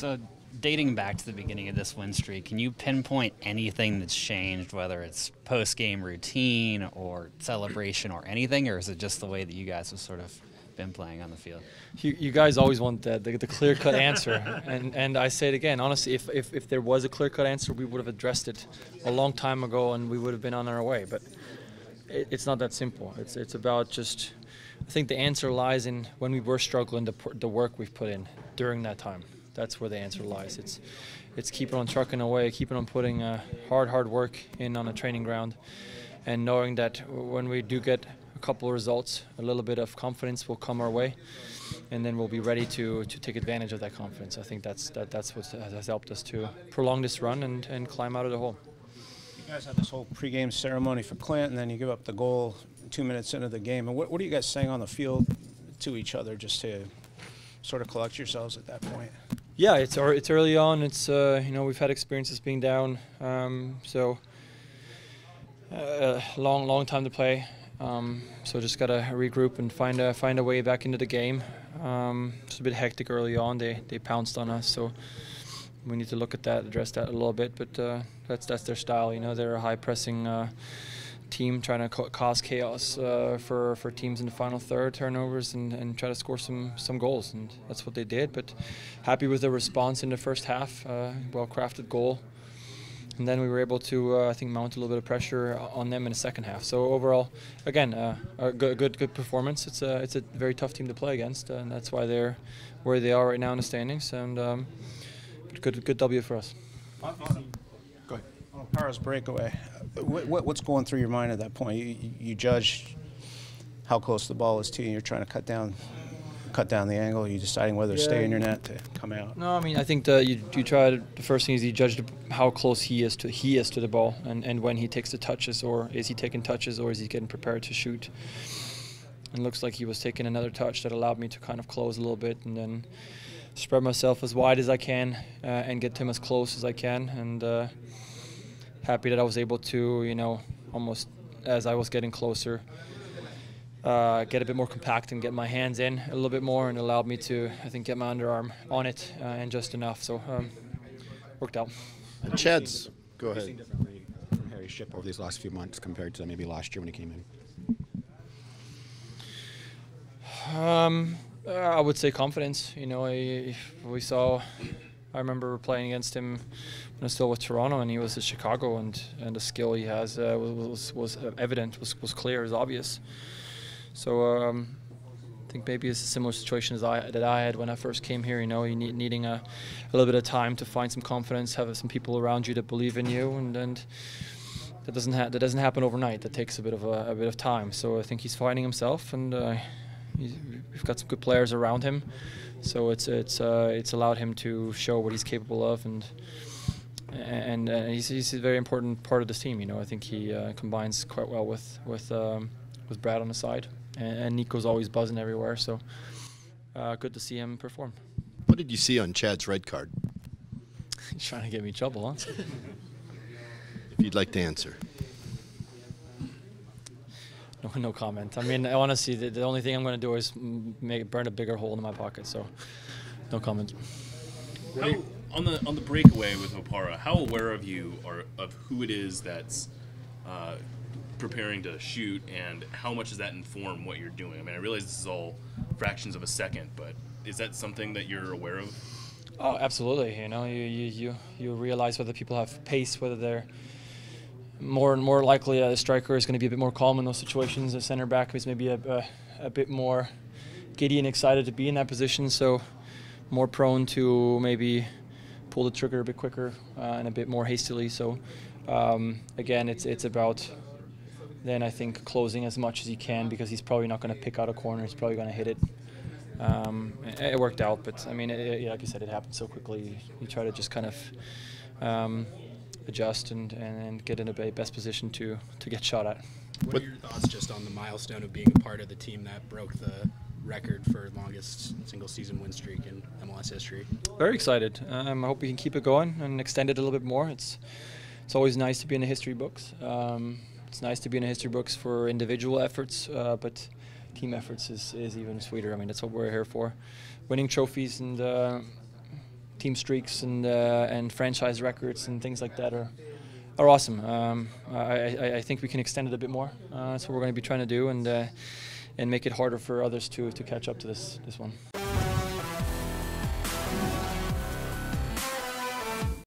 So, dating back to the beginning of this win streak, can you pinpoint anything that's changed, whether it's post-game routine or celebration or anything, or is it just the way that you guys have sort of been playing on the field? You guys always want the clear-cut answer, and I say it again. Honestly, if there was a clear-cut answer, we would have addressed it a long time ago, and we would have been on our way. But it's not that simple. It's about just. I think the answer lies in when we were struggling, the work we've put in during that time. That's where the answer lies. It's keeping on trucking away, keeping on putting hard work in on a training ground, and knowing that when we do get a couple of results, a little bit of confidence will come our way, and then we'll be ready to take advantage of that confidence. I think that's what has helped us to prolong this run and climb out of the hole. You guys had this whole pregame ceremony for Clint, and then you give up the goal 2 minutes into the game. And what are you guys saying on the field to each other just to sort of collect yourselves at that point? Yeah, it's early on. It's we've had experiences being down, so long time to play. So just gotta regroup and find a way back into the game. It's a bit hectic early on. They pounced on us, so we need to look at that, address that a little bit. But that's their style. They're a high pressing team trying to cause chaos for teams in the final third, turnovers, and try to score some goals, and that's what they did. But happy with the response in the first half, well-crafted goal, and then we were able to I think mount a little bit of pressure on them in the second half. So overall, again, a good performance. It's a very tough team to play against, and that's why they're where they are right now in the standings, and good W for us. Go ahead. On Para's breakaway, what's going through your mind at that point? You judge how close the ball is to you. You're trying to cut down the angle. You're deciding whether to stay in your net to come out. No, I mean I think you try the first thing is you judge how close he is to the ball, and when he takes the touches, or is he taking touches, or is he getting prepared to shoot. It looks like he was taking another touch that allowed me to kind of close a little bit, and then spread myself as wide as I can and get to him as close as I can, and happy that I was able to, almost as I was getting closer, get a bit more compact and get my hands in a little bit more, and allowed me to, I think, get my underarm on it and just enough. So worked out. Chad's, go ahead. Seen differently from Harry's ship over these last few months compared to maybe last year when he came in? I would say confidence. I remember playing against him when I was still with Toronto, and he was at Chicago, and the skill he has was evident, was clear, was obvious. So I think maybe it's a similar situation as that I had when I first came here. You needing a little bit of time to find some confidence, have some people around you that believe in you, and that doesn't happen overnight. That takes a bit of time. So I think he's finding himself, and we've got some good players around him. So it's allowed him to show what he's capable of, and he's a very important part of this team. I think he combines quite well with Brad on the side, and Nico's always buzzing everywhere. So good to see him perform. What did you see on Chad's red card? He's trying to get me in trouble, huh? If you'd like to answer. No comment. I mean, honestly, the only thing I'm going to do is burn a bigger hole in my pocket. So, no comment. On the breakaway with Opara, how aware of who it is that's preparing to shoot, and how much does that inform what you're doing? I mean, I realize this is all fractions of a second, but is that something that you're aware of? Oh, absolutely. You realize whether people have pace, whether they're more and more likely a striker is going to be a bit more calm in those situations. A center back is maybe a bit more giddy and excited to be in that position, so more prone to maybe pull the trigger a bit quicker and a bit more hastily. So again, it's about then I think closing as much as you can, because he's probably not going to pick out a corner. He's probably going to hit it. It worked out, but I mean, like you said, it happened so quickly. You try to just kind of adjust and get in a best position to get shot at. What are your thoughts just on the milestone of being a part of the team that broke the record for longest single season win streak in MLS history? Very excited. I hope we can keep it going and extend it a little bit more. It's always nice to be in the history books. It's nice to be in the history books for individual efforts, but team efforts is even sweeter. I mean, that's what we're here for. Winning trophies and team streaks and franchise records and things like that are awesome. I think we can extend it a bit more. That's what we're going to be trying to do, and make it harder for others to catch up to this one.